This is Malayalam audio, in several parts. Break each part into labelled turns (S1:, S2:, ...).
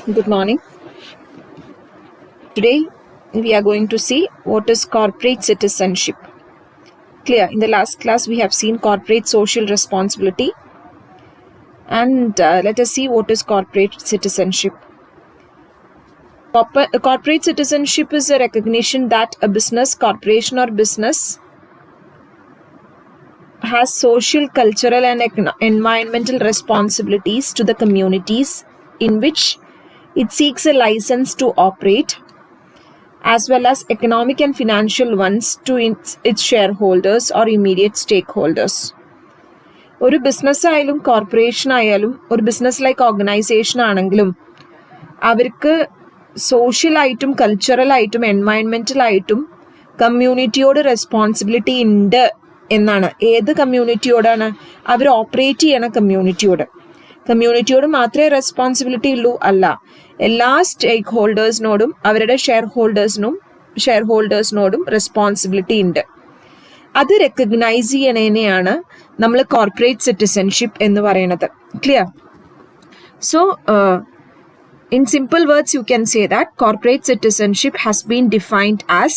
S1: Good morning. Today we are going to see what is corporate citizenship. Clear, in the last class we have seen corporate social responsibility, and let us see what is corporate citizenship. Corporate citizenship is a recognition that a business, corporation or business has social, cultural and environmental responsibilities to the communities in which it seeks a license to operate, as well as economic and financial ones to its shareholders or immediate stakeholders. ഒരു ബിസിനസ് ആയാലും കോർപ്പറേഷൻ ആയാലും ഒരു ബിസിനസ് ലൈക്ക് ഓർഗനൈസേഷൻ ആണെങ്കിലും അവർക്ക് സോഷ്യലായിട്ടും കൾച്ചറലായിട്ടും എൻവയൺമെന്റലായിട്ടും കമ്മ്യൂണിറ്റിയോട് റെസ്പോൺസിബിലിറ്റി ഉണ്ട് എന്നാണ്. ഏത് കമ്മ്യൂണിറ്റിയോടാണ്? അവർ ഓപ്പറേറ്റ് ചെയ്യണ കമ്മ്യൂണിറ്റിയോട് മാത്രമേ റെസ്പോൺസിബിലിറ്റി ഉള്ളൂ അല്ല, എല്ലാ സ്റ്റേക്ക് ഹോൾഡേഴ്സിനോടും അവരുടെ ഷെയർ ഹോൾഡേഴ്സിനോടും റെസ്പോൺസിബിലിറ്റി ഉണ്ട്. അത് റെക്കഗ്നൈസ് ചെയ്യണേനെയാണ് നമ്മൾ കോർപ്പറേറ്റ് സിറ്റിസൺഷിപ്പ് എന്ന് പറയുന്നത്. Clear? So in simple words you can say that corporate citizenship has been defined as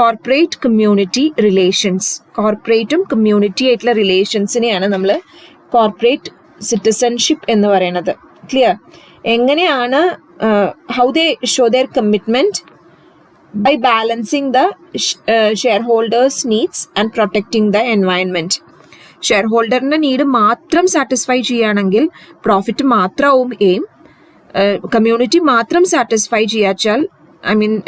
S1: corporate community relations. കോർപ്പറേറ്റും കമ്മ്യൂണിറ്റി ആയിട്ടുള്ള റിലേഷൻസിനെയാണ് നമ്മൾ കോർപ്പറേറ്റ് സിറ്റിസൺഷിപ്പ് എന്ന് പറയുന്നത്. ക്ലിയർ? എങ്ങനെയാണ് how they show their commitment? By balancing the shareholders needs and protecting the environment. Share ഹോൾഡറിന്റെ നീഡ് മാത്രം സാറ്റിസ്ഫൈ ചെയ്യുകയാണെങ്കിൽ പ്രോഫിറ്റ് മാത്രമാവും എയിം. കമ്മ്യൂണിറ്റി മാത്രം സാറ്റിസ്ഫൈ ചെയ്യാച്ചാൽ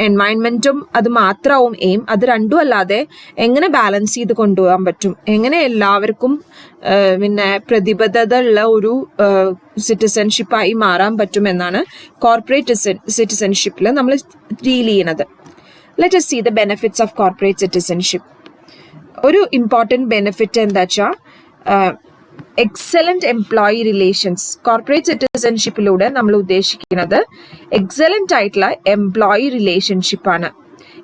S1: എൻവയൺമെന്റും അത് മാത്രമാവും എയിം. അത് രണ്ടും അല്ലാതെ എങ്ങനെ ബാലൻസ് ചെയ്ത് കൊണ്ടുപോകാൻ പറ്റും, എങ്ങനെ എല്ലാവർക്കും പ്രതിബദ്ധത ഉള്ള ഒരു സിറ്റിസൺഷിപ്പായി മാറാൻ പറ്റും എന്നാണ് കോർപ്പറേറ്റ് സിറ്റിസൺഷിപ്പിൽ നമ്മൾ ഡീൽ ചെയ്യുന്നത്. Let us see the benefits of corporate citizenship. ഒരു ഇമ്പോർട്ടൻറ്റ് ബെനിഫിറ്റ് എന്താ വെച്ചാൽ എക്സലന്റ് എംപ്ലോയി റിലേഷൻസ്. കോർപ്പറേറ്റ് സിറ്റിസൺഷിപ്പിലൂടെ നമ്മൾ ഉദ്ദേശിക്കുന്നത് എക്സലന്റ് ആയിട്ടുള്ള എംപ്ലോയി റിലേഷൻഷിപ്പാണ്.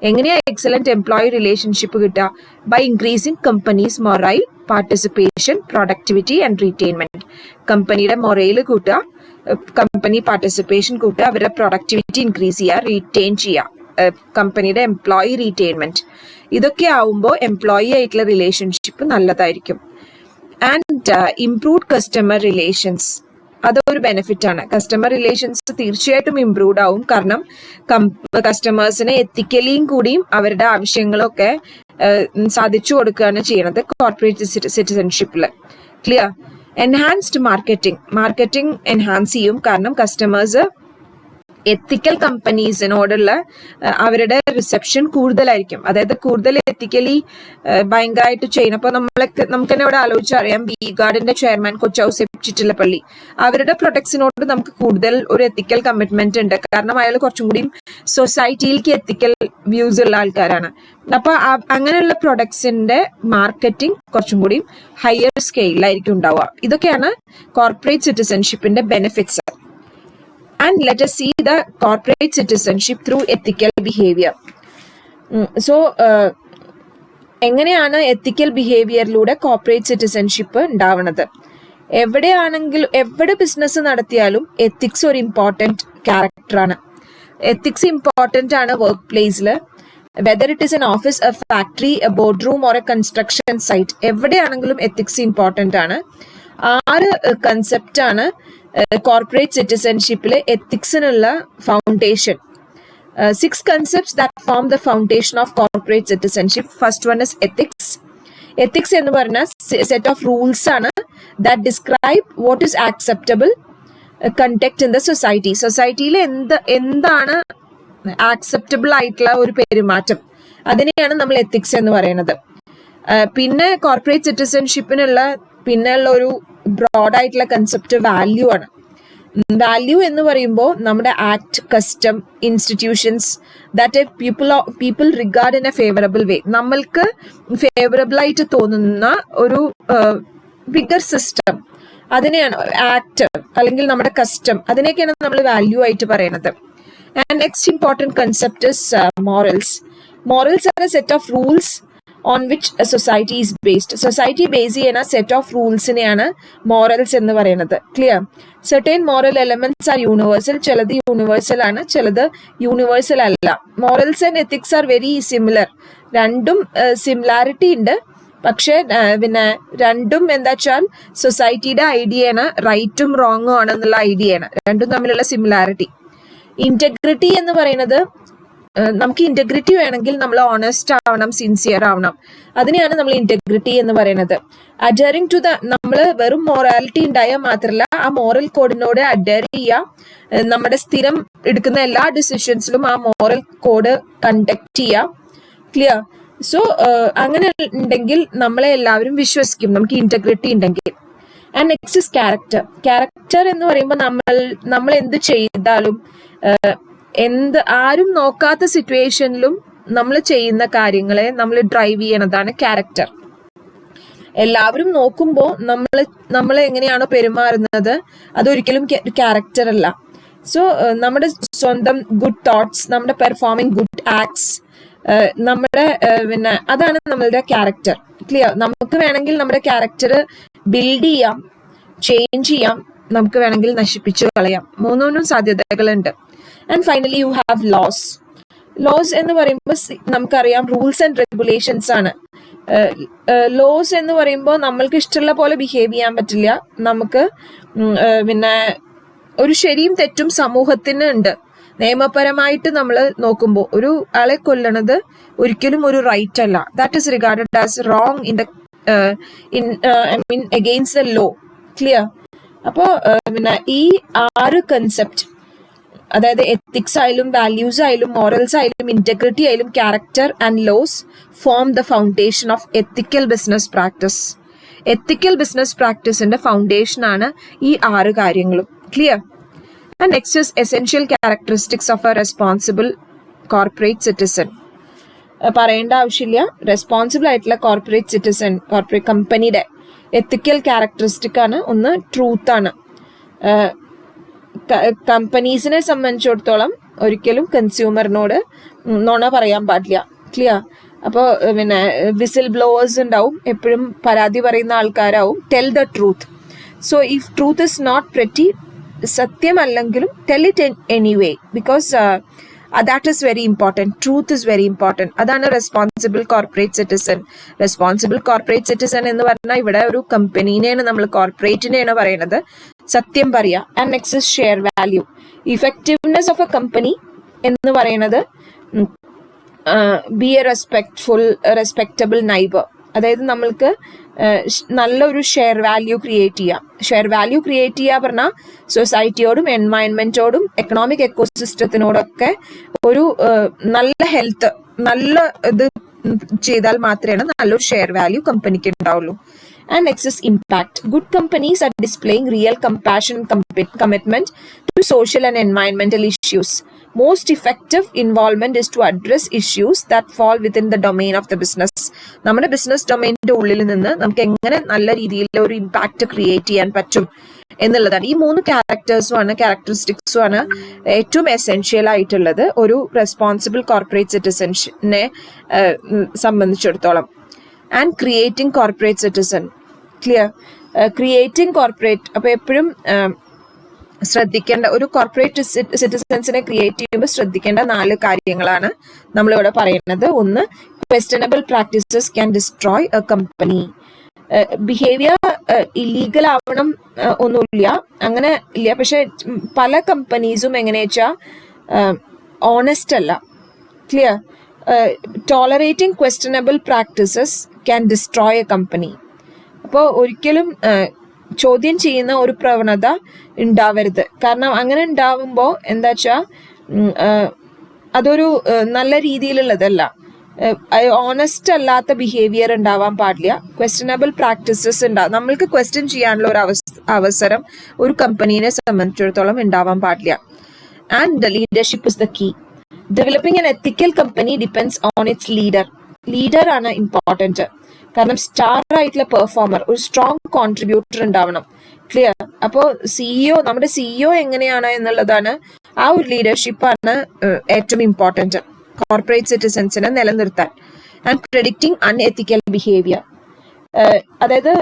S1: എങ്ങനെയാ എക്സലന്റ് എംപ്ലോയി റിലേഷൻഷിപ്പ് കിട്ടുക? By increasing companies morale, participation, productivity and retainment. കമ്പനിയുടെ മൊറൈൽ കൂട്ടുക, കമ്പനി പാർട്ടിസിപ്പേഷൻ കൂട്ടുക, അവരുടെ പ്രൊഡക്ടിവിറ്റി ഇൻക്രീസ് ചെയ്യുക, റീറ്റെയിൻ ചെയ്യുക, കമ്പനിയുടെ എംപ്ലോയി റീറ്റെയിൻമെന്റ്. ഇതൊക്കെ ആവുമ്പോൾ എംപ്ലോയി ആയിട്ടുള്ള റിലേഷൻഷിപ്പ് നല്ലതായിരിക്കും. ആൻഡ് ഇംപ്രൂവ്ഡ് കസ്റ്റമർ റിലേഷൻസ്, അതൊരു ബെനിഫിറ്റ് ആണ്. കസ്റ്റമർ റിലേഷൻസ് തീർച്ചയായിട്ടും ഇംപ്രൂവ്ഡ് ആവും. കാരണം കസ്റ്റമേഴ്സിനെ എത്തിക്കലിയും കൂടിയും അവരുടെ ആവശ്യങ്ങളൊക്കെ സാധിച്ചു കൊടുക്കുകയാണ് ചെയ്യുന്നത് കോർപ്പറേറ്റ് സിറ്റിസൺഷിപ്പിൽ. ക്ലിയർ? എൻഹാൻസ്ഡ് മാർക്കറ്റിംഗ് എൻഹാൻസ് ചെയ്യും. കാരണം കസ്റ്റമേഴ്സ് എത്തിക്കൽ കമ്പനീസിനോടുള്ള അവരുടെ റിസപ്ഷൻ കൂടുതലായിരിക്കും. അതായത് കൂടുതൽ എത്തിക്കലി ഭയങ്കരമായിട്ട് ചെയ്യുന്നപ്പോൾ നമുക്ക് തന്നെ ഇവിടെ ആലോചിച്ചറിയാം, ബി ഗാർഡിന്റെ ചെയർമാൻ കൊച്ചൗസ് ചിറ്റിലപ്പള്ളി, അവരുടെ പ്രൊഡക്ട്സിനോട് നമുക്ക് കൂടുതൽ ഒരു എത്തിക്കൽ കമ്മിറ്റ്മെന്റ് ഉണ്ട്. കാരണം അയാൾ കുറച്ചും കൂടിയും സൊസൈറ്റിയിലേക്ക് എത്തിക്കൽ വ്യൂസ് ഉള്ള ആൾക്കാരാണ്. അപ്പൊ അങ്ങനെയുള്ള പ്രൊഡക്ട്സിന്റെ മാർക്കറ്റിംഗ് കുറച്ചും കൂടിയും ഹയർ സ്കെയിലായിരിക്കും ഉണ്ടാവുക. ഇതൊക്കെയാണ് കോർപ്പറേറ്റ് സിറ്റിസൺഷിപ്പിന്റെ benefits. And let us see the corporate citizenship through ethical behavior. So, എങ്ങനെയാണ് എത്തിക്കൽ ബിഹേവിയറിലൂടെ കോർപ്പറേറ്റ് സിറ്റിസൺഷിപ്പ് ഉണ്ടാവുന്നത്? എവിടെ ബിസിനസ് നടത്തിയാലും എത്തിക്സ് ഒരു ഇമ്പോർട്ടൻറ്റ് ക്യാരക്ടറാണ്. എത്തിക്സ് ഇമ്പോർട്ടൻ്റ് ആണ് വർക്ക് പ്ലേസിൽ. Whether it is an office, a factory, a board room or a construction site, എവിടെയാണെങ്കിലും എത്തിക്സ് ഇമ്പോർട്ടൻ്റ് ആണ്. 6 കൺസെപ്റ്റാണ് കോർപ്പറേറ്റ് സിറ്റിസൺഷിപ്പിലെ എത്തിക്സിനുള്ള foundation. 6 concepts that form the foundation of corporate citizenship. First one is ethics. Ethics എന്ന് പറഞ്ഞാൽ സെറ്റ് ഓഫ് റൂൾസ് ആണ് that describe what is acceptable conduct in the society. സൊസൈറ്റിയിൽ എന്താണ് ആക്സെപ്റ്റബിൾ ആയിട്ടുള്ള ഒരു പെരുമാറ്റം, അതിനെയാണ് നമ്മൾ എത്തിക്സ് എന്ന് പറയുന്നത്. പിന്നെ കോർപ്പറേറ്റ് സിറ്റിസൺഷിപ്പിനുള്ള പിന്നെയുള്ള ഒരു ബ്രോഡായിട്ടുള്ള കൺസെപ്റ്റ് വാല്യൂ ആണ്. വാല്യൂ എന്ന് പറയുമ്പോൾ നമ്മുടെ act, custom, institutions that people regard in a favourable way, നമ്മൾക്ക് ഫേവറബിൾ ആയിട്ട് തോന്നുന്ന ഒരു ബിഗർ സിസ്റ്റം, അതിനെയാണ് ആക്ട് അല്ലെങ്കിൽ നമ്മുടെ കസ്റ്റം, അതിനെയൊക്കെയാണ് നമ്മൾ വാല്യൂ ആയിട്ട് പറയുന്നത്. And next important concept is morals. Morals are a set of rules on which a society is based. Society based ചെയ്യുന്ന set of rulesനെയാണ് morals എന്ന് പറയുന്നത്. Clear? Certain moral elements are universal. ചിലത് universal ആണ്, ചിലത് universal അല്ല. Morals and ethics are very similar. രണ്ടും സിമിലാരിറ്റി ഉണ്ട്. പക്ഷേ പിന്നെ രണ്ടും എന്താ വെച്ചാൽ സൊസൈറ്റിയുടെ ഐഡിയയാണ്, റൈറ്റും റോങ്ങും ആണെന്നുള്ള ഐഡിയയാണ്. രണ്ടും തമ്മിലുള്ള സിമിലാരിറ്റി. ഇന്റഗ്രിറ്റി എന്ന് പറയുന്നത്, നമുക്ക് ഇന്റഗ്രിറ്റി വേണമെങ്കിൽ നമ്മൾ ഓണസ്റ്റ് ആവണം, സിൻസിയർ ആവണം. അതിനെയാണ് നമ്മൾ ഇന്റഗ്രിറ്റി എന്ന് പറയുന്നത്. അഡയറിങ് ടു നമ്മൾ വെറും മൊറാലിറ്റി ഉണ്ടായാൽ മാത്രമല്ല, ആ മോറൽ കോഡിനോട് അഡയർ ചെയ്യുക, നമ്മുടെ സ്ഥിരം എടുക്കുന്ന എല്ലാ ഡിസിഷൻസിലും ആ മോറൽ കോഡ് കണ്ടക്ട് ചെയ്യുക. ക്ലിയർ? സോ അങ്ങനെ ഉണ്ടെങ്കിൽ നമ്മളെ എല്ലാവരും വിശ്വസിക്കും, നമുക്ക് ഇന്റഗ്രിറ്റി ഉണ്ടെങ്കിൽ. And next is character. Character എന്ന് പറയുമ്പോൾ നമ്മൾ എന്ത് ചെയ്താലും, ആരും നോക്കാത്ത സിറ്റുവേഷനിലും നമ്മൾ ചെയ്യുന്ന കാര്യങ്ങളെ നമ്മൾ ഡ്രൈവ് ചെയ്യണതാണ് ക്യാരക്ടർ. എല്ലാവരും നോക്കുമ്പോൾ നമ്മൾ എങ്ങനെയാണോ പെരുമാറുന്നത്, അതൊരിക്കലും ക്യാരക്ടർ അല്ല. സോ നമ്മുടെ സ്വന്തം ഗുഡ് തോട്ട്സ്, നമ്മുടെ പെർഫോമിങ് ഗുഡ് ആക്ട്സ്, നമ്മുടെ പിന്നെ അതാണ് നമ്മളുടെ ക്യാരക്ടർ. ക്ലിയർ? നമുക്ക് വേണമെങ്കിൽ നമ്മുടെ ക്യാരക്ടർ ബിൽഡ് ചെയ്യാം, ചേഞ്ച് ചെയ്യാം, നമുക്ക് വേണമെങ്കിൽ നശിപ്പിച്ചു കളയാം. മൂന്നിനും സാധ്യതകളുണ്ട്. And finally you have laws. Laws എന്ന് പറയുമ്പോൾ നമുക്കറിയാം റൂൾസ് ആൻഡ് റെഗുലേഷൻസ് ആണ്. ലോസ് എന്ന് പറയുമ്പോൾ നമ്മൾക്ക് ഇഷ്ടമുള്ള പോലെ ബിഹേവ് ചെയ്യാൻ പറ്റില്ല. നമുക്ക് പിന്നെ ഒരു ശരിയും തെറ്റും സമൂഹത്തിന് ഉണ്ട്. നിയമപരമായിട്ട് നമ്മൾ നോക്കുമ്പോൾ ഒരു ആളെ കൊല്ലണത് ഒരിക്കലും ഒരു റൈറ്റ് അല്ല. That is regarded as wrong against the law. Clear? അപ്പോൾ പിന്നെ ഈ 6 കൺസെപ്റ്റ്, അതായത് എത്തിക്സ് ആയാലും വാല്യൂസ് ആയാലും മോറൽസ് ആയാലും ഇന്റഗ്രിറ്റി ആയാലും character and laws form the foundation of ethical business practice. Ethical business പ്രാക്ടീസിന്റെ ഫൗണ്ടേഷൻ ആണ് ഈ 6 കാര്യങ്ങളും. Clear? And next is essential characteristics of a responsible corporate citizen. പറയേണ്ട ആവശ്യമില്ല, റെസ്പോൺസിബിൾ ആയിട്ടുള്ള കോർപ്പറേറ്റ് സിറ്റിസൺ, കോർപ്പറേറ്റ് കമ്പനിയുടെ എത്തിക്കൽ ക്യാരക്ടറിസ്റ്റിക് ആണ്. ഒന്ന് ട്രൂത്ത് ആണ്. കമ്പനീസിനെ സംബന്ധിച്ചിടത്തോളം ഒരിക്കലും കൺസ്യൂമറിനോട് നുണ പറയാൻ പാടില്ല. ക്ലിയർ? അപ്പോൾ പിന്നെ വിസിൽ ബ്ലോവേഴ്സ് ഉണ്ടാവും, എപ്പോഴും പരാതി പറയുന്ന ആൾക്കാരാവും. Tell the truth. So if truth is not pretty, സത്യമല്ലെങ്കിലും tell it anyway, because that is very important. Truth is very important. അതാണ് responsible corporate citizen. Responsible corporate citizen എന്ന് പറഞ്ഞാൽ ഇവിടെ ഒരു കമ്പനീനെയാണ്, നമ്മൾ കോർപ്പറേറ്റിനെയാണ് പറയുന്നത്. സത്യം പറയുക. And next is share value. Effectiveness of a company എന്ന് പറയുന്നത് ബി എ റെസ്പെക്റ്റബിൾ നൈബർ. അതായത് നമ്മൾക്ക് നല്ലൊരു ഷെയർ വാല്യൂ ക്രിയേറ്റ് ചെയ്യാം. ഷെയർ വാല്യൂ ക്രിയേറ്റ് ചെയ്യുക പറഞ്ഞാൽ സൊസൈറ്റിയോടും എൻവയൺമെന്റോടും എക്കണോമിക് എക്കോസിസ്റ്റത്തിനോടൊക്കെ ഒരു നല്ല ഹെൽത്ത്, നല്ല ഇത് ചെയ്താൽ മാത്രമേ നല്ലൊരു ഷെയർ വാല്യൂ കമ്പനിക്ക് ഉണ്ടാവുള്ളൂ. And next is impact. Good companies are displaying real compassion and commitment to social and environmental issues. Most effective involvement is to address issues that fall within the domain of the business. നമ്മുടെ ബിസിനസ് ഡൊമൈനിന്റെ ഉള്ളിൽ നിന്ന് നമുക്ക് എങ്ങനെ നല്ല രീതിയിൽ ഒരു ഇമ്പാക്ട് ക്രിയേറ്റ് ചെയ്യാൻ പറ്റും എന്നുള്ളതാണ്. ഈ 3 ക്യാരക്ടറിസ്റ്റിക്സും ആണ് ഏറ്റവും എസെൻഷ്യൽ ആയിട്ടുള്ളത് ഒരു റെസ്പോൺസിബിൾ കോർപ്പറേറ്റ് സിറ്റിസനെ സംബന്ധിച്ചിടത്തോളം. And creating corporate citizen. Clear? Creating corporate, അപ്പോൾ എപ്പോഴും ശ്രദ്ധിക്കേണ്ട, ഒരു കോർപ്പറേറ്റ് സിറ്റിസൻസിനെ ക്രിയേറ്റ് ചെയ്യുമ്പോൾ ശ്രദ്ധിക്കേണ്ട 4 കാര്യങ്ങളാണ് നമ്മളിവിടെ പറയുന്നത്. ഒന്ന്, questionable practices can destroy a company. Behaviour illegal ആവണം ഒന്നുമില്ല, അങ്ങനെ ഇല്ല. പക്ഷെ പല കമ്പനീസും എങ്ങനെയാ വെച്ചാൽ ഓണസ്റ്റ് അല്ല. Clear? Tolerating questionable practices can destroy a company. അപ്പോൾ ഒരിക്കലും ചോദ്യം ചെയ്യുന്ന ഒരു പ്രവണത ഉണ്ടാവരുത്. കാരണം അങ്ങനെ ഉണ്ടാവുമ്പോൾ എന്താ വെച്ചാൽ അതൊരു നല്ല രീതിയിലുള്ളതല്ല. ഓണസ്റ്റ് അല്ലാത്ത ബിഹേവിയർ ഉണ്ടാവാൻ പാടില്ല. ക്വസ്റ്റനബിൾ പ്രാക്ടീസസ് ഉണ്ടാവും. നമ്മൾക്ക് ക്വസ്റ്റ്യൻ ചെയ്യാനുള്ള ഒരു അവസരം ഒരു കമ്പനീനെ സംബന്ധിച്ചിടത്തോളം ഉണ്ടാവാൻ പാടില്ല. And leadership is the key. Developing an ethical company depends on its leader. Leader ആണ് ഇമ്പോർട്ടൻറ്റ്. കാരണം സ്റ്റാർ ആയിട്ടുള്ള പെർഫോമർ, ഒരു സ്ട്രോങ് കോൺട്രിബ്യൂട്ടർ ഉണ്ടാവണം. ക്ലിയർ? അപ്പോൾ നമ്മുടെ സിഇഒ എങ്ങനെയാണ് എന്നുള്ളതാണ്, ആ ഒരു ലീഡർഷിപ്പാണ് ഏറ്റവും ഇമ്പോർട്ടൻറ്റ് കോർപ്പറേറ്റ് സിറ്റിസൻസിനെ നിലനിർത്താൻ. And predicting unethical behaviour. അതായത്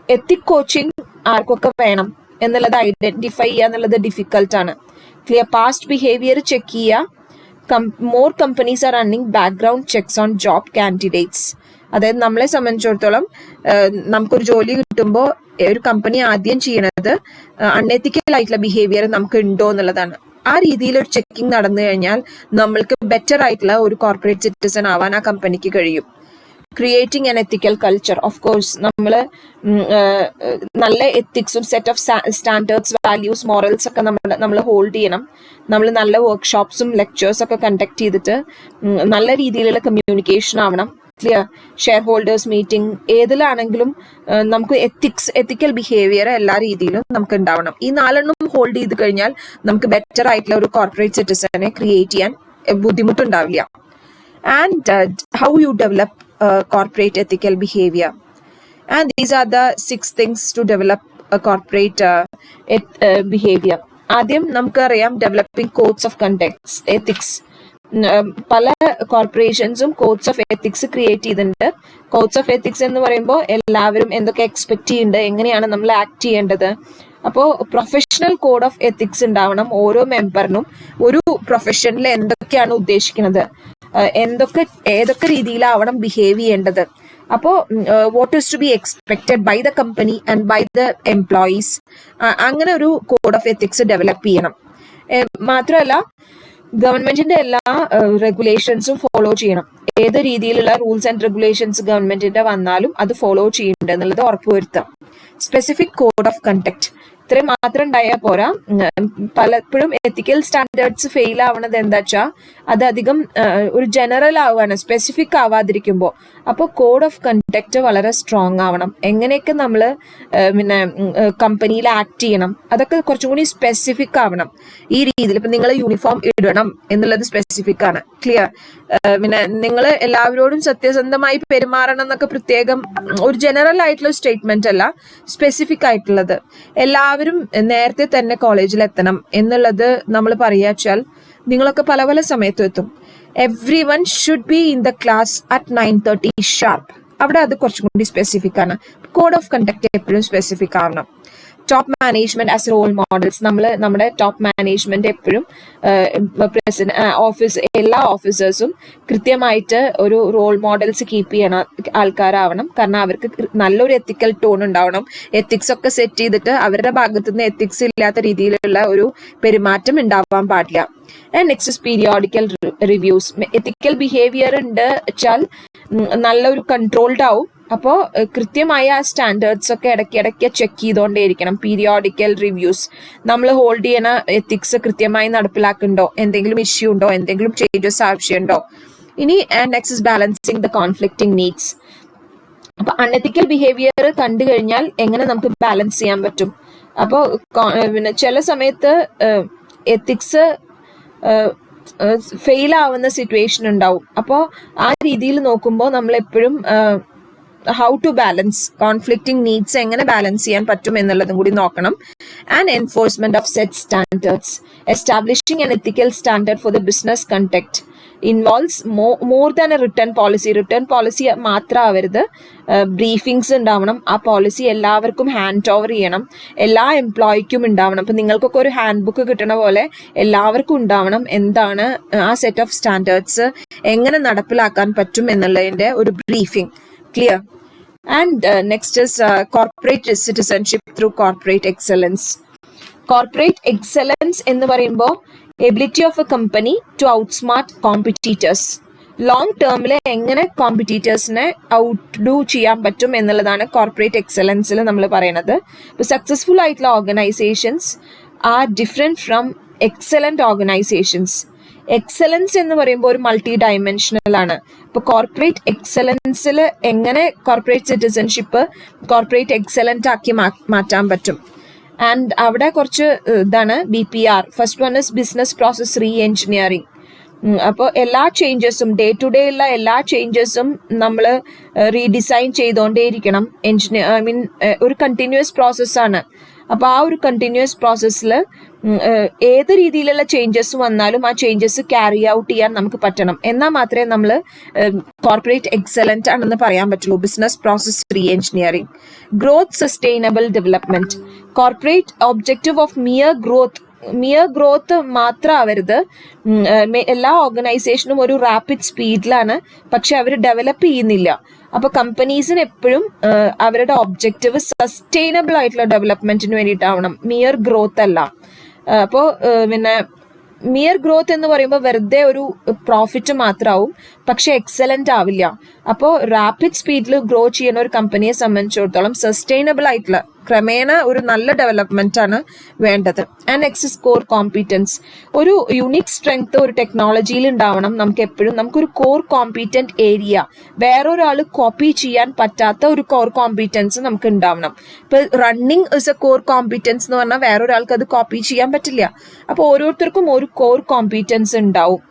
S1: എത്തിക് കോച്ചിങ് ആർക്കൊക്കെ വേണം എന്നുള്ളത് ഐഡന്റിഫൈ ചെയ്യുക എന്നുള്ളത് ഡിഫിക്കൽട്ടാണ്. ക്ലിയർ. പാസ്റ്റ് ബിഹേവിയർ ചെക്ക് ചെയ്യുക. More companies are running background checks on job candidates. അതായത് നമ്മളെ സംബന്ധിച്ചിടത്തോളം നമുക്കൊരു ജോലി കിട്ടുമ്പോൾ ഒരു കമ്പനി ആദ്യം ചെയ്യണത് അൺഎത്തിക്കൽ ആയിട്ടുള്ള ബിഹേവിയർ നമുക്ക് ഉണ്ടോ എന്നുള്ളതാണ്. ആ രീതിയിൽ ഒരു ചെക്കിംഗ് നടന്നു കഴിഞ്ഞാൽ നമ്മൾക്ക് ബെറ്റർ ആയിട്ടുള്ള ഒരു കോർപ്പറേറ്റ് സിറ്റിസൺ ആവാൻ ആ കമ്പനിക്ക് കഴിയും. Creating an ethical culture. Of course നമ്മൾ നല്ല എത്തിക്സും set of standards, values, morals ഒക്കെ നമ്മൾ ഹോൾഡ് ചെയ്യണം. നമ്മൾ നല്ല വർക്ക്ഷോപ്സും ലെക്ചേഴ്സ് ഒക്കെ കണ്ടക്ട് ചെയ്തിട്ട് നല്ല രീതിയിലുള്ള കമ്മ്യൂണിക്കേഷൻ ആവണം. ക്ലിയർ. ഷെയർ ഹോൾഡേഴ്സ് മീറ്റിംഗ് ഏതിലാണെങ്കിലും നമുക്ക് എത്തിക്കൽ ബിഹേവിയർ എല്ലാ രീതിയിലും നമുക്ക് ഉണ്ടാവണം. ഈ 4 ഹോൾഡ് ചെയ്ത് കഴിഞ്ഞാൽ നമുക്ക് ബെറ്റർ ആയിട്ടുള്ള ഒരു കോർപ്പറേറ്റ് സിറ്റിസനെ ക്രിയേറ്റ് ചെയ്യാൻ ബുദ്ധിമുട്ടുണ്ടാവില്ല. And how you develop corporate ethical behavior, and these are the 6 things to develop a corporate behavior. ആദ്യം നമുക്കറിയാം developing codes of conducts, ethics. പല കോർപ്പറേഷൻസും കോഡ്സ് ഓഫ് എത്തിക്സ് ക്രിയേറ്റ് ചെയ്തിട്ടുണ്ട്. കോഡ്സ് ഓഫ് എത്തിക്സ് എന്ന് പറയുമ്പോൾ എല്ലാവരും എന്തൊക്കെ എക്സ്പെക്ട് ചെയ്യുന്നുണ്ട്, എങ്ങനെയാണ് നമ്മൾ ആക്ട് ചെയ്യേണ്ടത്. അപ്പോൾ പ്രൊഫഷണൽ കോഡ് ഓഫ് എത്തിക്സ് ഉണ്ടാവണം ഓരോ മെമ്പറിനും. ഒരു പ്രൊഫഷനിൽ എന്തൊക്കെയാണ് ഉദ്ദേശിക്കുന്നത്, ഏതൊക്കെ രീതിയിലാവണം ബിഹേവ് ചെയ്യേണ്ടത്. അപ്പോൾ what is to be expected by the company and by the employees, അങ്ങനെ ഒരു കോഡ് ഓഫ് എത്തിക്സ് ഡെവലപ്പ് ചെയ്യണം. മാത്രമല്ല ഗവൺമെന്റിന്റെ എല്ലാ റെഗുലേഷൻസും ഫോളോ ചെയ്യണം. ഏത് രീതിയിലുള്ള റൂൾസ് ആൻഡ് റെഗുലേഷൻസ് ഗവൺമെന്റിന്റെ വന്നാലും അത് ഫോളോ ചെയ്യുന്നുണ്ട് എന്നുള്ളത് ഉറപ്പുവരുത്താം. സ്പെസിഫിക് കോഡ് ഓഫ് കണ്ടക്ട് ഇത്രയും മാത്രം ഉണ്ടായാൽ പോരാ. പലപ്പോഴും എത്തിക്കൽ സ്റ്റാൻഡേർഡ്സ് ഫെയിൽ ആവണത് എന്താ വെച്ചാൽ അത് അധികം ഒരു ജനറൽ ആവുകയാണ്, സ്പെസിഫിക് ആവാതിരിക്കുമ്പോൾ. അപ്പോൾ കോഡ് ഓഫ് കണ്ടക്ട് വളരെ സ്ട്രോങ് ആവണം. എങ്ങനെയൊക്കെ നമ്മൾ പിന്നെ കമ്പനിയിൽ ആക്ട് ചെയ്യണം അതൊക്കെ കുറച്ചും കൂടി സ്പെസിഫിക് ആവണം. ഈ രീതിയിൽ ഇപ്പം നിങ്ങൾ യൂണിഫോം ഇടണം എന്നുള്ളത് സ്പെസിഫിക് ആണ്. ക്ലിയർ. പിന്നെ നിങ്ങൾ എല്ലാവരോടും സത്യസന്ധമായി പെരുമാറണം എന്നൊക്കെ പ്രത്യേകം ഒരു ജനറൽ ആയിട്ടുള്ള സ്റ്റേറ്റ്മെന്റ് അല്ല, സ്പെസിഫിക് ആയിട്ടുള്ളത്. എല്ലാവരും നേരത്തെ തന്നെ കോളേജിൽ എത്തണം എന്നുള്ളത് നമ്മൾ പറയാച്ചാൽ നിങ്ങളൊക്കെ പല പല സമയത്തും എത്തും. Everyone should be in the class at 9:30 sharp. അവിടെ അത് കുറച്ചും കൂടി സ്പെസിഫിക് ആണ്. കോഡ് ഓഫ് കണ്ടക്ട് എപ്പോഴും സ്പെസിഫിക് ആവണം. Top management as role models. നമ്മുടെ ടോപ്പ് മാനേജ്മെന്റ് എപ്പോഴും എല്ലാ ഓഫീസേഴ്സും കൃത്യമായിട്ട് ഒരു റോൾ മോഡൽസ് കീപ്പ് ചെയ്യണ ആൾക്കാരാവണം. കാരണം അവർക്ക് നല്ലൊരു എത്തിക്കൽ ടോൺ ഉണ്ടാവണം. എത്തിക്സ് ഒക്കെ സെറ്റ് ചെയ്തിട്ട് അവരുടെ ഭാഗത്തു നിന്ന് എത്തിക്സ് ഇല്ലാത്ത രീതിയിലുള്ള ഒരു പെരുമാറ്റം ഉണ്ടാവാൻ പാടില്ല. And next is periodical reviews. Ethical behaviour ഉണ്ട് വെച്ചാൽ നല്ലൊരു കൺട്രോൾഡ് ആവും. അപ്പോൾ കൃത്യമായ സ്റ്റാൻഡേർഡ്സ് ഒക്കെ ഇടയ്ക്കിടയ്ക്ക് ചെക്ക് ചെയ്തുകൊണ്ടേയിരിക്കണം. Periodical reviews. നമ്മൾ ഹോൾഡ് ചെയ്യണ എത്തിക്സ് കൃത്യമായി നടപ്പിലാക്കുന്നുണ്ടോ, എന്തെങ്കിലും ഇഷ്യൂ ഉണ്ടോ, എന്തെങ്കിലും ചേഞ്ചസ് ആവശ്യമുണ്ടോ. ഇനി next is balancing the conflicting needs. അപ്പൊ അൺഎത്തിക്കൽ ബിഹേവിയർ കണ്ടു കഴിഞ്ഞാൽ എങ്ങനെ നമുക്ക് ബാലൻസ് ചെയ്യാൻ പറ്റും. അപ്പോൾ പിന്നെ ചില സമയത്ത് എത്തിക്സ് ഫെയിൽ ആവുന്ന സിറ്റുവേഷൻ ഉണ്ടാവും. അപ്പോൾ ആ രീതിയിൽ നോക്കുമ്പോൾ നമ്മൾ എപ്പോഴും how to balance conflicting needs എങ്ങനെ ബാലൻസ് ചെയ്യാൻ പറ്റും എന്നുള്ളതും കൂടി നോക്കണം. And enforcement of set standards. Establishing an ethical standard for the business conduct involves more than a return policy. Return policy മാത്രം ആവരുത്, ബ്രീഫിങ്സ് ഉണ്ടാവണം. ആ പോളിസി എല്ലാവർക്കും ഹാൻഡ് ഓവർ ചെയ്യണം, എല്ലാ എംപ്ലോയിക്കും ഉണ്ടാവണം. അപ്പം നിങ്ങൾക്കൊക്കെ ഒരു ഹാൻഡ് ബുക്ക് കിട്ടണ പോലെ എല്ലാവർക്കും ഉണ്ടാവണം. എന്താണ് ആ സെറ്റ് ഓഫ് സ്റ്റാൻഡേർഡ്സ് എങ്ങനെ നടപ്പിലാക്കാൻ പറ്റും എന്നുള്ളതിൻ്റെ ഒരു briefing. Clear. And next is corporate citizenship through corporate excellence. Corporate excellence എന്ന് പറയുമ്പോൾ ability of a company to outsmart competitors. Long ടേമിൽ എങ്ങനെ കോമ്പറ്റീറ്റേഴ്സിനെ ഔട്ട് ഡു ചെയ്യാൻ പറ്റും എന്നുള്ളതാണ് കോർപ്പറേറ്റ് എക്സലൻസിൽ നമ്മൾ പറയുന്നത്. ഇപ്പോൾ സക്സസ്ഫുൾ ആയിട്ടുള്ള organisations are different from excellent organisations. Excellence എന്ന് പറയുമ്പോൾ ഒരു മൾട്ടി ഡയമെൻഷണൽ ആണ്. ഇപ്പോൾ കോർപ്പറേറ്റ് എക്സലൻസിൽ എങ്ങനെ കോർപ്പറേറ്റ് സിറ്റിസൺഷിപ്പ് കോർപ്പറേറ്റ് എക്സലന്റ് ആക്കി മാറ്റാൻ പറ്റും. ആൻഡ് അവിടെ കുറച്ച് ഇതാണ് BPR. First one is business process re engineering. അപ്പോൾ എല്ലാ ചേഞ്ചസും ഡേ ടു ഡേ ഉള്ള എല്ലാ ചേഞ്ചസും നമ്മൾ റീഡിസൈൻ ചെയ്തുകൊണ്ടേയിരിക്കണം. ഒരു കണ്ടിന്യൂസ് പ്രോസസ്സാണ്. അപ്പോൾ ആ ഒരു കണ്ടിന്യൂസ് പ്രോസസ്സിൽ ഏത് രീതിയിലുള്ള ചേഞ്ചസ് വന്നാലും ആ ചേഞ്ചസ് ക്യാരി ഔട്ട് ചെയ്യാൻ നമുക്ക് പറ്റണം. എന്നാൽ മാത്രമേ നമ്മൾ കോർപ്പറേറ്റ് എക്സലന്റ് ആണെന്ന് പറയാൻ പറ്റുള്ളൂ. Business process re engineering. Growth sustainable development. Corporate objective of mere growth മാത്രമാവരുത്. എല്ലാ ഓർഗനൈസേഷനും ഒരു റാപ്പിഡ് സ്പീഡിലാണ്, പക്ഷെ അവർ ഡെവലപ്പ് ചെയ്യുന്നില്ല. അപ്പോൾ കമ്പനീസിന് എപ്പോഴും അവരുടെ ഒബ്ജക്റ്റീവ് സസ്റ്റൈനബിൾ ആയിട്ടുള്ള ഡെവലപ്മെന്റിന് വേണ്ടിയിട്ടാവണം, മിയർ ഗ്രോത്ത് അല്ല. അപ്പോൾ പിന്നെ മിയർ ഗ്രോത്ത് എന്ന് പറയുമ്പോൾ വെറുതെ ഒരു പ്രോഫിറ്റ് മാത്രമാവും, പക്ഷെ എക്സലന്റ് ആവില്ല. അപ്പോൾ റാപ്പിഡ് സ്പീഡിൽ ഗ്രോ ചെയ്യുന്ന ഒരു കമ്പനിയെ സംബന്ധിച്ചിടത്തോളം സസ്റ്റൈനബിൾ ആയിട്ടുള്ള ക്രമേണ ഒരു നല്ല ഡെവലപ്മെന്റ് ആണ് വേണ്ടത്. And next is core competence. ഒരു യുണീക് സ്ട്രെങ്ത് ഒരു ടെക്നോളജിയിൽ ഉണ്ടാവണം. നമുക്ക് എപ്പോഴും നമുക്കൊരു കോർ കോമ്പീറ്റന്റ് ഏരിയ, വേറൊരാൾ കോപ്പി ചെയ്യാൻ പറ്റാത്ത ഒരു കോർ കോമ്പീറ്റൻസ് നമുക്ക് ഉണ്ടാവണം. ഇപ്പൊ running is A core competence എന്ന് പറഞ്ഞാൽ വേറൊരാൾക്ക് അത് കോപ്പി ചെയ്യാൻ പറ്റില്ല. അപ്പോൾ ഓരോരുത്തർക്കും ഒരു കോർ കോമ്പീറ്റൻസ് ഉണ്ടാവും.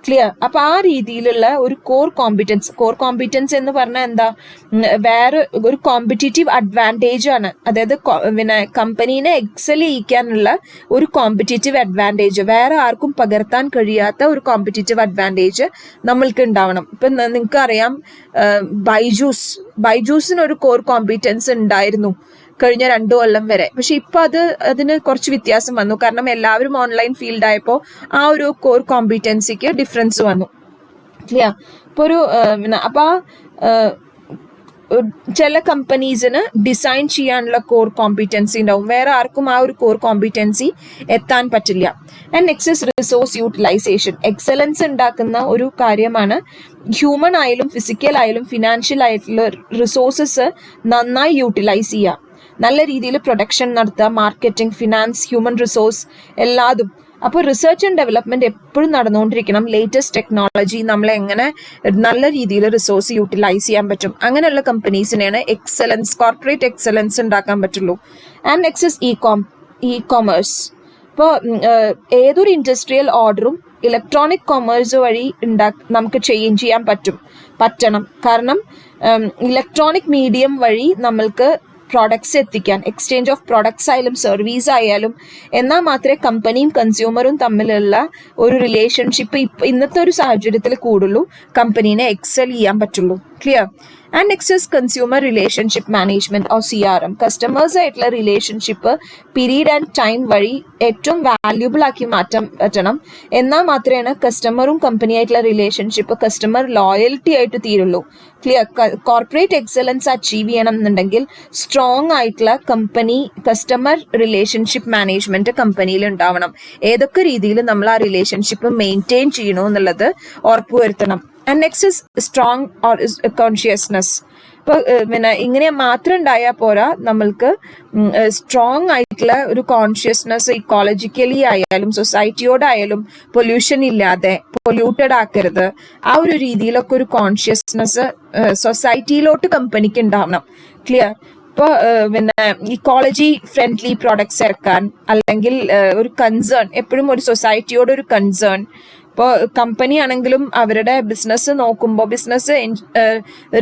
S1: ക്ലിയർ? അപ്പൊ ആ രീതിയിലുള്ള ഒരു കോർ കോമ്പീറ്റൻസ് എന്ന് പറഞ്ഞാൽ എന്താ, വേറെ ഒരു കോമ്പറ്റീറ്റീവ് അഡ്വാൻറ്റേജ് ആണ്. അതായത് പിന്നെ കമ്പനീനെ എക്സൽ ചെയ്യിക്കാനുള്ള ഒരു കോമ്പറ്റീറ്റീവ് അഡ്വാൻറ്റേജ്, വേറെ ആർക്കും പകർത്താൻ കഴിയാത്ത ഒരു കോമ്പറ്റീറ്റീവ് അഡ്വാൻറ്റേജ് നമ്മൾക്ക് ഉണ്ടാവണം. ഇപ്പൊ നിങ്ങൾക്ക് അറിയാം, ബൈജൂസിനൊരു കോർ കോമ്പീറ്റൻസ് ഉണ്ടായിരുന്നു കഴിഞ്ഞ 2 കൊല്ലം വരെ. പക്ഷെ ഇപ്പൊ അതിന് കുറച്ച് വ്യത്യാസം വന്നു. കാരണം എല്ലാവരും ഓൺലൈൻ ഫീൽഡ് ആയപ്പോൾ ആ ഒരു കോർ കോമ്പീറ്റൻസിക്ക് ഡിഫറൻസ് വന്നു. ക്ലിയർ? ഇപ്പൊ അപ്പൊ ചില കമ്പനീസിന് ഡിസൈൻ ചെയ്യാനുള്ള കോർ കോമ്പീറ്റൻസി ഉണ്ടാവും, വേറെ ആർക്കും ആ ഒരു കോർ കോമ്പീറ്റൻസി എത്താൻ പറ്റില്ല. And next resource utilisation. Excellence ഉണ്ടാക്കുന്ന ഒരു കാര്യമാണ് ഹ്യൂമൻ ആയാലും ഫിസിക്കൽ ആയാലും ഫിനാൻഷ്യൽ ആയിട്ടുള്ള റിസോഴ്സസ് നന്നായി യൂട്ടിലൈസ് ചെയ്യുക, നല്ല രീതിയിൽ പ്രൊഡക്ഷൻ നടത്തുക, മാർക്കറ്റിംഗ്, ഫിനാൻസ്, ഹ്യൂമൻ റിസോഴ്സ് എല്ലാതും. അപ്പോൾ റിസർച്ച് ആൻഡ് ഡെവലപ്മെന്റ് എപ്പോഴും നടന്നുകൊണ്ടിരിക്കണം. ലേറ്റസ്റ്റ് ടെക്നോളജി നമ്മളെ എങ്ങനെ നല്ല രീതിയിൽ റിസോഴ്സ് യൂട്ടിലൈസ് ചെയ്യാൻ പറ്റും, അങ്ങനെയുള്ള കമ്പനീസിനെയാണ് കോർപ്പറേറ്റ് എക്സലൻസ് ഉണ്ടാക്കാൻ പറ്റുള്ളൂ. And next is E commerce. ഇപ്പോൾ ഏതൊരു ഇൻഡസ്ട്രിയൽ ഓർഡറും ഇലക്ട്രോണിക് കൊമേഴ്സ് വഴി നമുക്ക് ചെയ്യാൻ പറ്റണം. കാരണം ഇലക്ട്രോണിക് മീഡിയം വഴി നമ്മൾക്ക് പ്രോഡക്ട്സ് എത്തിക്കാൻ, എക്സ്ചേഞ്ച് ഓഫ് പ്രോഡക്ട്സ് ആയാലും സർവീസ് ആയാലും, എന്നാൽ മാത്രമേ കമ്പനിയും കൺസ്യൂമറും തമ്മിലുള്ള ഒരു റിലേഷൻഷിപ്പ് ഇന്നത്തെ ഒരു സാഹചര്യത്തിൽ കൂടുള്ളൂ, കമ്പനീനെ എക്സൽ ചെയ്യാൻ പറ്റുള്ളൂ. Clear? And next is consumer relationship management or CRM. Customers ആയിട്ടുള്ള റിലേഷൻഷിപ്പ് പീരീഡ് ആൻഡ് ടൈം വഴി ഏറ്റവും വാല്യൂബിൾ ആക്കി മാറ്റാൻ പറ്റണം. എന്നാൽ മാത്രമേ കസ്റ്റമറും കമ്പനിയായിട്ടുള്ള റിലേഷൻഷിപ്പ് കസ്റ്റമർ ലോയൽറ്റി ആയിട്ട് തീരുള്ളൂ. ക്ലിയർ? കോർപ്പറേറ്റ് എക്സലൻസ് അച്ചീവ് ചെയ്യണം എന്നുണ്ടെങ്കിൽ സ്ട്രോങ് ആയിട്ടുള്ള കസ്റ്റമർ റിലേഷൻഷിപ്പ് മാനേജ്മെന്റ് കമ്പനിയിൽ ഉണ്ടാവണം. ഏതൊക്കെ രീതിയിൽ നമ്മൾ ആ റിലേഷൻഷിപ്പ് മെയിൻറ്റെയിൻ ചെയ്യണോ എന്നുള്ളത് ഉറപ്പുവരുത്തണം. And next is strong consciousness. ഇപ്പോൾ ഇങ്ങനെ മാത്രം ഉണ്ടായാൽ പോരാ, നമ്മൾക്ക് സ്ട്രോങ് ആയിട്ടുള്ള ഒരു കോൺഷ്യസ്നെസ് ഇക്കോളജിക്കലി ആയാലും സൊസൈറ്റിയോടായാലും പൊല്യൂഷൻ ഇല്ലാതെ, പൊല്യൂട്ടഡ് ആക്കരുത്, ആ ഒരു രീതിയിലൊക്കെ ഒരു കോൺഷ്യസ്നെസ് സൊസൈറ്റിയിലോട്ട് കമ്പനിക്ക് ഉണ്ടാവണം. ക്ലിയർ? ഇപ്പോൾ ഇക്കോളജി ഫ്രണ്ട്ലി പ്രോഡക്ട്സ് ഇറക്കാൻ, അല്ലെങ്കിൽ ഒരു കൺസേൺ, എപ്പോഴും ഒരു സൊസൈറ്റിയോട് ഒരു കൺസേൺ. ഇപ്പോൾ കമ്പനി ആണെങ്കിലും അവരുടെ ബിസിനസ് നോക്കുമ്പോൾ, ബിസിനസ്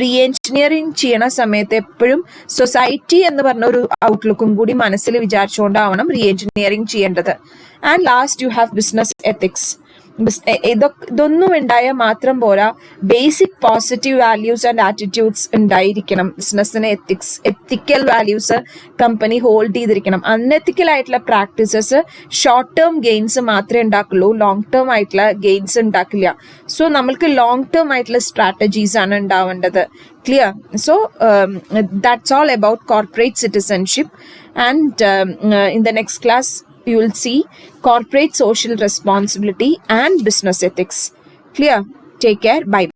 S1: റീ എഞ്ചിനീയറിംഗ് ചെയ്യണ സമയത്ത് എപ്പോഴും സൊസൈറ്റി എന്ന് പറഞ്ഞ ഒരു ഔട്ട്ലുക്കും കൂടി മനസ്സിൽ വിചാരിച്ചുകൊണ്ടാവണം റീ എഞ്ചിനീയറിംഗ് ചെയ്യേണ്ടത്. And last you have business ethics. ഇതൊന്നും ഉണ്ടായാൽ മാത്രം പോരാ, basic positive values and attitudes ഉണ്ടായിരിക്കണം. ബിസിനസ്സിന് എത്തിക്കൽ വാല്യൂസ് കമ്പനി ഹോൾഡ് ചെയ്തിരിക്കണം. അൺഎത്തിക്കൽ ആയിട്ടുള്ള പ്രാക്ടീസസ് ഷോർട്ട് ടേം ഗെയിൻസ് മാത്രമേ ഉണ്ടാക്കുള്ളൂ, ലോങ് ടേം ആയിട്ടുള്ള ഗെയിൻസ് ഉണ്ടാക്കില്ല. സോ നമ്മൾക്ക് ലോങ് ടേം ആയിട്ടുള്ള സ്ട്രാറ്റജീസ് ആണ് ഉണ്ടാവേണ്ടത്. Clear? So that's all about corporate citizenship. And in the next class you will see corporate social responsibility and business ethics. Clear? Take care. Bye.